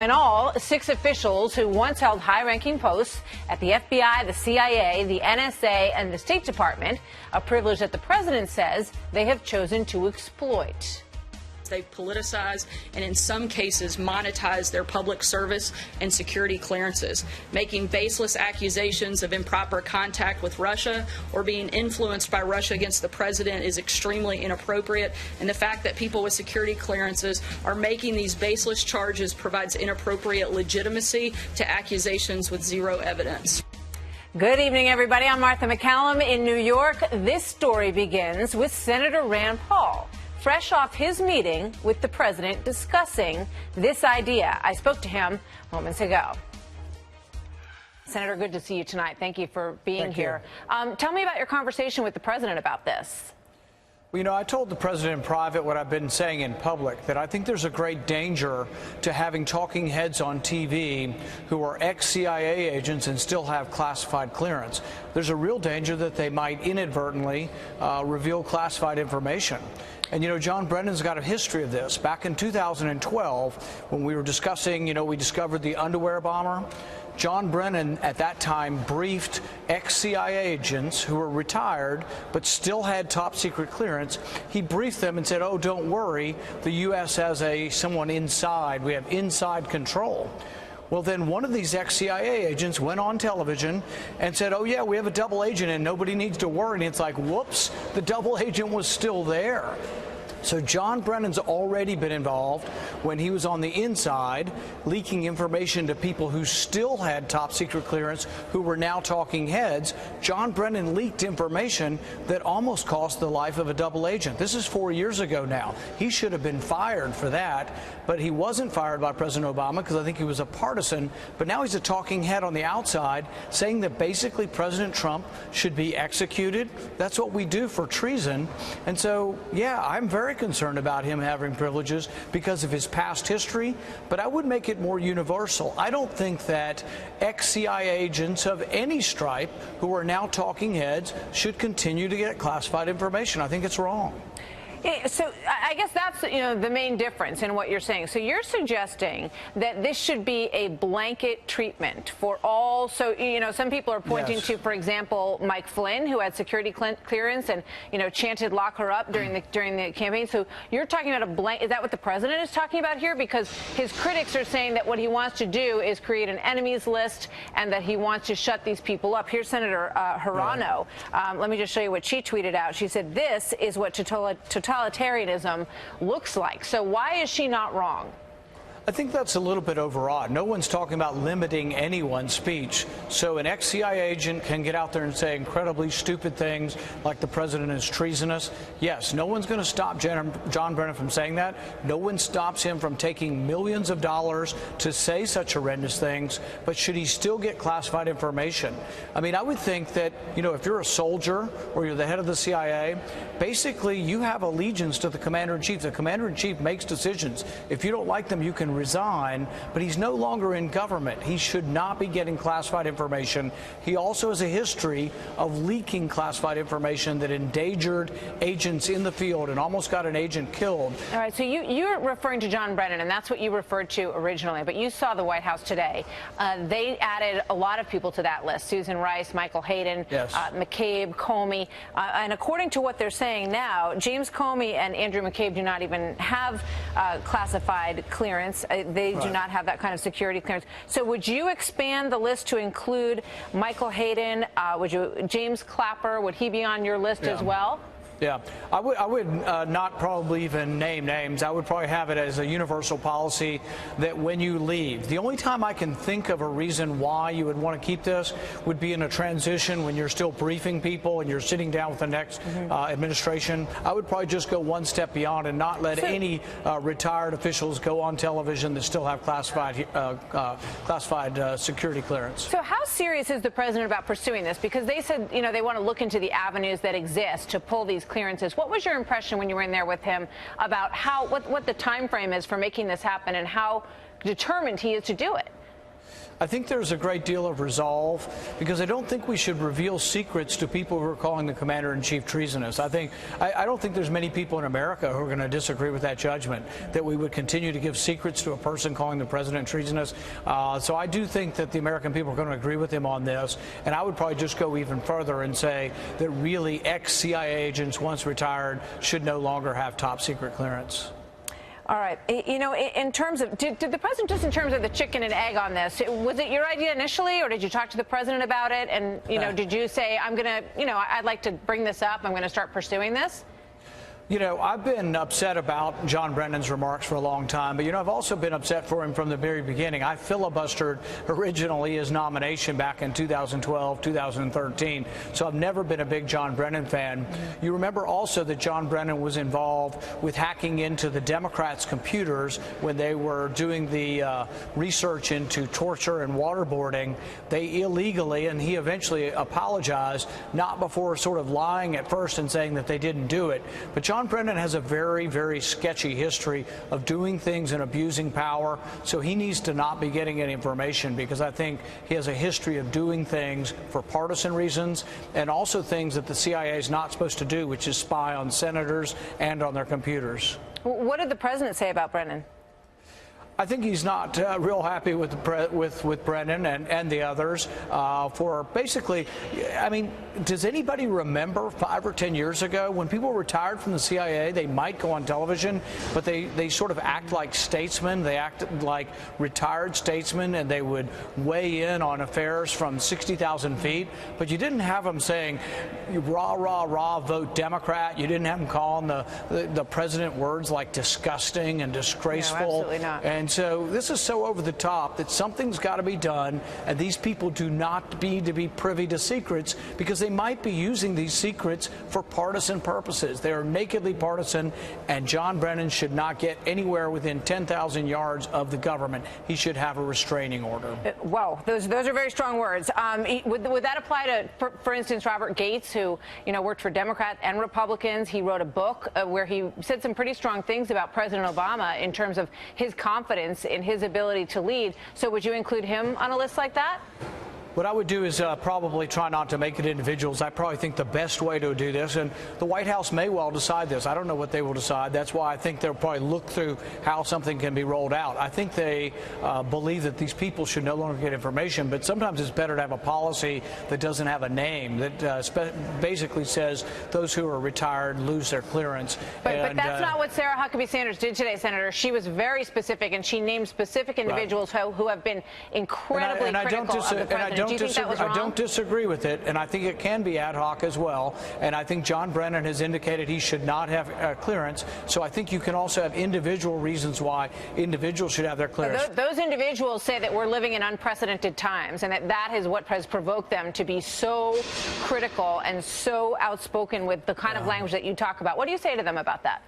In all, 6 officials who once held high-ranking posts at the FBI, the CIA, the NSA, and the State Department, a privilege that the president says they have chosen to exploit. They've politicized and in some cases monetized their public service and security clearances. Making baseless accusations of improper contact with Russia or being influenced by Russia against the president is extremely inappropriate, and the fact that people with security clearances are making these baseless charges provides inappropriate legitimacy to accusations with zero evidence. Good evening, everybody. I'm Martha MacCallum in New York. This story begins with Senator Rand Paul, fresh off his meeting with the president discussing this idea. I spoke to him moments ago. Senator, good to see you tonight. Thank you for being here. Tell me about your conversation with the president about this. Well, you know, I told the president in private what I've been saying in public, that I think there's a great danger to having talking heads on TV who are ex-CIA agents and still have classified clearance. There's a real danger that they might inadvertently reveal classified information. And, you know, John Brennan's got a history of this. Back in 2012, when we were discussing, we discovered the underwear bomber, John Brennan at that time briefed ex-CIA agents who were retired but still had top secret clearance. He briefed them and said, oh, don't worry, the U.S. has someone inside. We have inside control. Well, then one of these ex-CIA agents went on television and said, oh, yeah, we have a double agent and nobody needs to worry. And it's like, whoops, the double agent was still there. So John Brennan's already been involved when he was on the inside, leaking information to people who still had top secret clearance, who were now talking heads. John Brennan leaked information that almost cost the life of a double agent. This is 4 years ago now. He should have been fired for that, but he wasn't fired by President Obama because I think he was a partisan. But now he's a talking head on the outside saying that basically President Trump should be executed. That's what we do for treason. And so, yeah, I'm very concerned about him having privileges because of his past history, but I would make it more universal. I don't think that ex-CIA agents of any stripe who are now talking heads should continue to get classified information. I think it's wrong. So I guess that's, the main difference in what you're saying. So you're suggesting that this should be a blanket treatment for all. So, some people are pointing to, for example, Mike Flynn, who had security clearance and, chanted lock her up during the campaign. So you're talking about a blanket. Is that what the president is talking about here? Because his critics are saying that what he wants to do is create an enemies list and that he wants to shut these people up. Here's Senator Hirano. Let me just show you what she tweeted out. She said, this is what totalitarianism looks like. So why is she not wrong? I think that's a little bit overwrought. No one's talking about limiting anyone's speech. So an ex-CIA agent can get out there and say incredibly stupid things like the president is treasonous. Yes, no one's going to stop John Brennan from saying that. No one stops him from taking millions of dollars to say such horrendous things. But should he still get classified information? I mean, I would think that, if you're a soldier or you're the head of the CIA, basically you have allegiance to the commander-in-chief. The commander-in-chief makes decisions. If you don't like them, you can resign, but he's no longer in government. He should not be getting classified information. He also has a history of leaking classified information that endangered agents in the field and almost got an agent killed. All right, so you're referring to John Brennan, and that's what you referred to originally, but you saw the White House today. They added a lot of people to that list: Susan Rice, Michael Hayden, McCabe, Comey, and according to what they're saying now, James Comey and Andrew McCabe do not even have classified clearance. They do not have that kind of security clearance. So would you expand the list to include Michael Hayden? James Clapper, would he be on your list as well? Yeah, I would not probably even name names. I would probably have it as a universal policy that when you leave, the only time I can think of a reason why you would want to keep this would be in a transition when you're still briefing people and you're sitting down with the next administration. I would probably just go one step beyond and not let any retired officials go on television that still have classified security clearance. So how serious is the president about pursuing this? Because they said, they want to look into the avenues that exist to pull these clearances. What was your impression when you were in there with him about what the time frame is for making this happen and how determined he is to do it? I think there's a great deal of resolve because I don't think we should reveal secrets to people who are calling the commander-in-chief treasonous. I don't think there's many people in America who are going to disagree with that judgment, that we would continue to give secrets to a person calling the president treasonous. So I do think that the American people are going to agree with him on this. And I would probably just go even further and say that really ex-CIA agents, once retired, should no longer have top secret clearance. All right. You know, in terms of, did the president, just in terms of the chicken and egg on this, was it your idea initially, or did you talk to the president about it? And, you know, did you say, I'm going to, you know, I'd like to bring this up, I'm going to start pursuing this? You know, I've been upset about John Brennan's remarks for a long time, but, you know, I've also been upset for him from the very beginning. I filibustered originally his nomination back in 2012, 2013, so I've never been a big John Brennan fan. You remember also that John Brennan was involved with hacking into the Democrats' computers when they were doing the research into torture and waterboarding. They illegally, and he eventually apologized, not before sort of lying at first and saying that they didn't do it. But John Brennan has a very, very sketchy history of doing things and abusing power, so he needs to not be getting any information, because I think he has a history of doing things for partisan reasons and also things that the CIA is not supposed to do, which is spy on senators and on their computers. What did the president say about Brennan? I think he's not real happy with with Brennan and the others for basically, I mean, does anybody remember 5 or 10 years ago when people retired from the CIA, they might go on television, but they sort of act like statesmen. They acted like retired statesmen, and they would weigh in on affairs from 60,000 feet. But you didn't have them saying, rah, rah, rah, vote Democrat. You didn't have them calling the president words like disgusting and disgraceful. No, absolutely not. And so this is so over the top that something's got to be done, and these people do not need to be privy to secrets, because they might be using these secrets for partisan purposes. They are nakedly partisan, and John Brennan should not get anywhere within 10,000 yards of the government. He should have a restraining order. Wow, those are very strong words. Would that apply to, for instance, Robert Gates, who, you know, worked for Democrats and Republicans? He wrote a book where he said some pretty strong things about President Obama in terms of his confidence in his ability to lead. So would you include him on a list like that? What I would do is probably try not to make it individuals. I probably think the best way to do this, and the White House may well decide this. I don't know what they will decide. That's why I think they'll probably look through how something can be rolled out. I think they believe that these people should no longer get information, but sometimes it's better to have a policy that doesn't have a name, that basically says those who are retired lose their clearance. But that's not what Sarah Huckabee Sanders did today, Senator. She was very specific, and she named specific individuals who have been incredibly critical of the president. I don't disagree with it, and I think it can be ad hoc as well. And I think John Brennan has indicated he should not have clearance. So I think you can also have individual reasons why individuals should have their clearance. Those individuals say that we're living in unprecedented times, and that is what has provoked them to be so critical and so outspoken with the kind of language that you talk about. What do you say to them about that?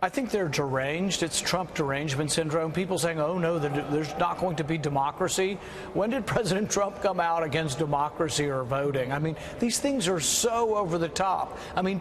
I think they're deranged. It's Trump derangement syndrome. People saying, oh, no, there's not going to be democracy. When did President Trump come out against democracy or voting? I mean, these things are so over the top. I mean,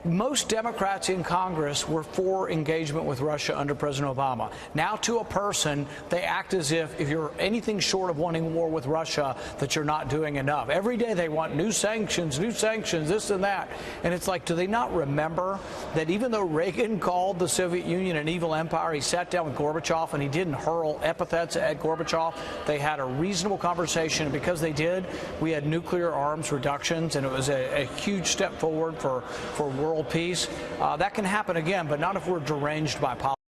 most Democrats in Congress were for engagement with Russia under President Obama. Now, to a person, they act as if you're anything short of wanting war with Russia, that you're not doing enough. Every day they want new sanctions, this and that. And it's like, do they not remember that even though Reagan called the Soviet Union an evil empire, he sat down with Gorbachev and he didn't hurl epithets at Gorbachev? They had a reasonable conversation, and because they did, we had nuclear arms reductions, and it was a huge step forward for world peace. That can happen again, but not if we're deranged by politics.